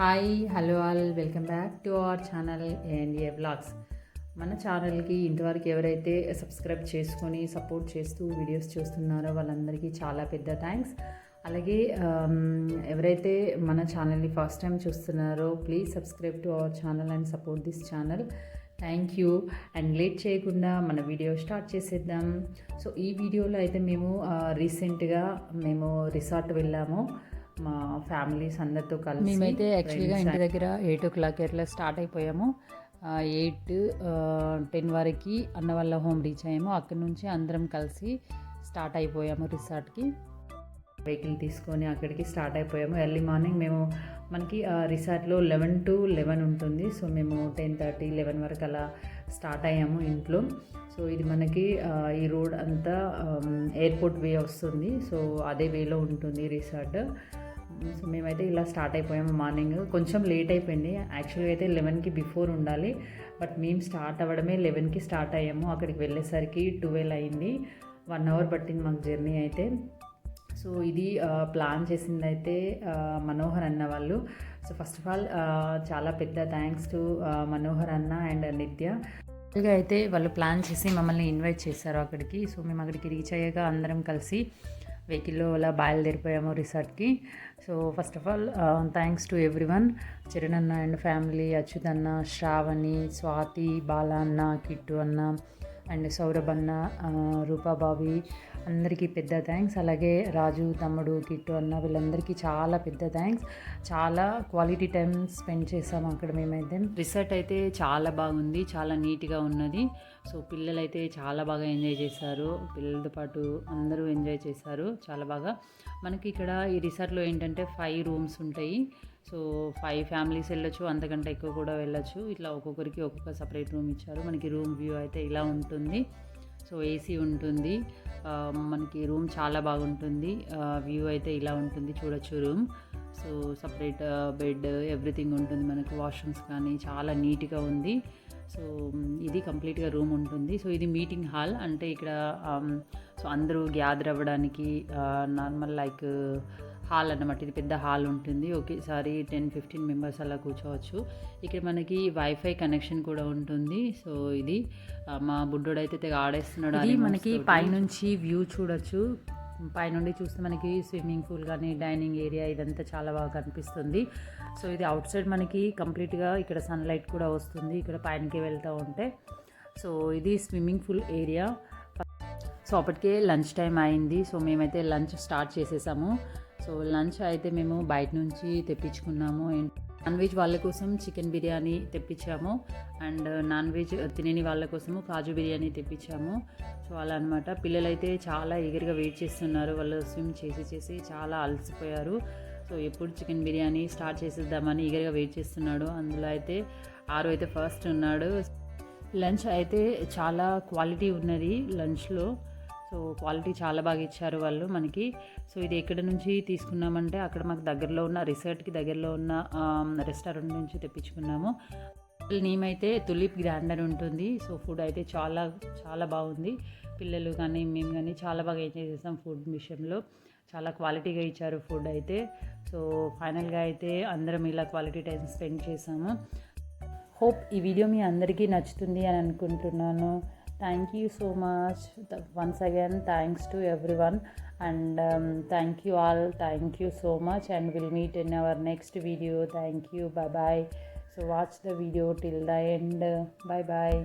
Hi hello all welcome back to our channel ANA vlogs. మన ఛానల్కి ఇంతవరకు ఎవరైతే సబ్స్క్రైబ్ చేసుకొని సపోర్ట్ చేస్తూ వీడియోస్ చూస్తున్నారో వాళ్ళందరికీ చాలా పెద్ద థ్యాంక్స్. అలాగే ఎవరైతే మన ఛానల్ని ఫస్ట్ టైం చూస్తున్నారో please subscribe to our channel and support this channel. Thank you. And late చేయకుండా మన వీడియో స్టార్ట్ చేసేద్దాం. సో ఈ వీడియోలో అయితే రీసెంట్గా మేము రిసార్ట్ వెళ్ళాము మా ఫ్యామిలీస్ అందరితో కలిసి. మేమైతే యాక్చువల్గా ఇంటి దగ్గర 8 o'clock అట్లా స్టార్ట్ అయిపోయాము. 8-10 వరకు అన్న వాళ్ళ హోమ్ రీచ్ అయ్యాము. అక్కడి నుంచి అందరం కలిసి స్టార్ట్ అయిపోయాము రిసార్ట్కి. వెహికల్ తీసుకొని అక్కడికి స్టార్ట్ అయిపోయాము. ఎర్లీ మార్నింగ్ మనకి రిసార్ట్లో 11 to 11 ఉంటుంది. సో మేము 10:30, 11 వరకు అలా స్టార్ట్ అయ్యాము ఇంట్లో. సో ఇది మనకి ఈ రోడ్ అంతా ఎయిర్పోర్ట్ వే వస్తుంది. సో అదే వేలో ఉంటుంది రిసార్ట్. సో మేమైతే ఇలా స్టార్ట్ అయిపోయాము. మార్నింగ్ కొంచెం లేట్ అయిపోయింది. యాక్చువల్గా అయితే 11కి బిఫోర్ ఉండాలి, బట్ మేము స్టార్ట్ అవ్వడమే 11కి స్టార్ట్ అయ్యాము. అక్కడికి వెళ్ళేసరికి 12 అయింది. 1 hour పట్టింది మాకు జర్నీ అయితే. సో ఇది ప్లాన్ చేసింది అయితే మనోహర్ అన్న వాళ్ళు. సో ఫస్ట్ ఆఫ్ ఆల్ చాలా పెద్ద థ్యాంక్స్ టు మనోహర్ అన్న అండ్ నిత్య. అయితే వాళ్ళు ప్లాన్ చేసి మమ్మల్ని ఇన్వైట్ చేశారు అక్కడికి. సో మేము అక్కడికి రీచ్ అయ్యాక అందరం కలిసి వెహికల్లో అలా బయలుదేరిపోయాము రిసార్ట్కి. So first of all thanks to everyone. Charan అన్న అండ్ ఫ్యామిలీ, అచ్యుత్ అన్న, శ్రావణి, స్వాతి, బాలా అన్న, కిట్టు అన్న అండ్ సౌరభ్ అన్న, రూపాబావి అందరికీ పెద్ద థ్యాంక్స్. అలాగే రాజు తమ్ముడు, కిట్టు అన్న వీళ్ళందరికీ చాలా పెద్ద థ్యాంక్స్. చాలా క్వాలిటీ టైం స్పెండ్ చేసాము అక్కడ మేమైతే. రిసార్ట్ అయితే చాలా బాగుంది, చాలా నీట్గా ఉన్నది. సో పిల్లలైతే చాలా బాగా ఎంజాయ్ చేశారు. పిల్లలతో పాటు అందరూ ఎంజాయ్ చేశారు చాలా బాగా. మనకి ఇక్కడ ఈ రిసార్ట్లో ఏంటంటే 5 rooms ఉంటాయి. సో 5 families వెళ్ళొచ్చు, అంతకంటే ఎక్కువ కూడా వెళ్ళొచ్చు. ఇట్లా ఒక్కొక్కరికి ఒక్కొక్క సపరేట్ రూమ్ ఇచ్చారు. మనకి రూమ్ వ్యూ అయితే ఇలా ఉంటుంది. సో ఏసీ ఉంటుంది. మనకి రూమ్ చాలా బాగుంటుంది. వ్యూ అయితే ఇలా ఉంటుంది, చూడొచ్చు room. So separate bed everything ఉంటుంది. మనకి వాష్రూమ్స్ కానీ చాలా నీట్గా ఉంది. సో ఇది కంప్లీట్గా రూమ్ ఉంటుంది. సో ఇది మీటింగ్ హాల్, అంటే ఇక్కడ సో అందరూ గ్యాదర్ అవ్వడానికి నార్మల్ లైక్ హాల్ అన్నమాట. ఇది పెద్ద హాల్ ఉంటుంది. ఒకేసారి 10-15 members అలా కూర్చోవచ్చు. ఇక్కడ మనకి వైఫై కనెక్షన్ కూడా ఉంటుంది. సో ఇది మా బుడ్డోడైతే తెగ ఆడేస్తున్నాడు. అది మనకి పైనుంచి వ్యూ చూడొచ్చు. పైనుండి చూస్తే మనకి స్విమ్మింగ్ పూల్ కానీ డైనింగ్ ఏరియా ఇదంతా చాలా బాగా కనిపిస్తుంది. సో ఇది అవుట్ సైడ్ మనకి కంప్లీట్గా ఇక్కడ సన్లైట్ కూడా వస్తుంది ఇక్కడ పైనకి వెళ్తూ ఉంటే. సో ఇది స్విమ్మింగ్ పూల్ ఏరియా. సో అప్పటికే లంచ్ టైం అయింది. సో మేమైతే లంచ్ స్టార్ట్ చేసేసాము. సో లంచ్ అయితే మేము బయట నుంచి తెప్పించుకున్నాము. నాన్ వెజ్ వాళ్ళ కోసం చికెన్ బిర్యానీ తెప్పించాము అండ్ నాన్ వెజ్ తినని వాళ్ళ కోసము కాజు బిర్యానీ తెప్పించాము. సో అలా అనమాట. పిల్లలైతే చాలా ఈగర్గా వెయిట్ చేస్తున్నారు. వాళ్ళు స్విమ్ చేసి చాలా అలసిపోయారు. సో ఎప్పుడు చికెన్ బిర్యానీ స్టార్ట్ చేసేద్దామని ఈగర్గా వెయిట్ చేస్తున్నాడు. అందులో అయితే ఆరు అయితే ఫస్ట్ ఉన్నాడు. లంచ్ అయితే చాలా క్వాలిటీ ఉన్నది లంచ్లో. సో క్వాలిటీ చాలా బాగా ఇచ్చారు వాళ్ళు మనకి. సో ఇది ఎక్కడ నుంచి తీసుకున్నామంటే అక్కడ మాకు దగ్గరలో ఉన్న రిసార్ట్కి దగ్గరలో ఉన్న రెస్టారెంట్ నుంచి తెప్పించుకున్నాము. నేమ్ అయితే తులిప్ గ్రాండ్ అని ఉంటుంది. సో ఫుడ్ అయితే చాలా చాలా బాగుంది. పిల్లలు కానీ మేము కానీ చాలా బాగా ఎంజాయ్ చేసాం. ఫుడ్ విషయంలో చాలా క్వాలిటీగా ఇచ్చారు ఫుడ్ అయితే. సో ఫైనల్గా అయితే అందరం ఇలా క్వాలిటీ టైం స్పెండ్ చేసాము. హోప్ ఈ వీడియో మీ అందరికీ నచ్చుతుంది అని అనుకుంటున్నాను. Thank you so much. Once again, thanks to everyone. And thank you all. Thank you so much. And we'll meet in our next video. Thank you. Bye-bye. So watch the video till the end. Bye-bye.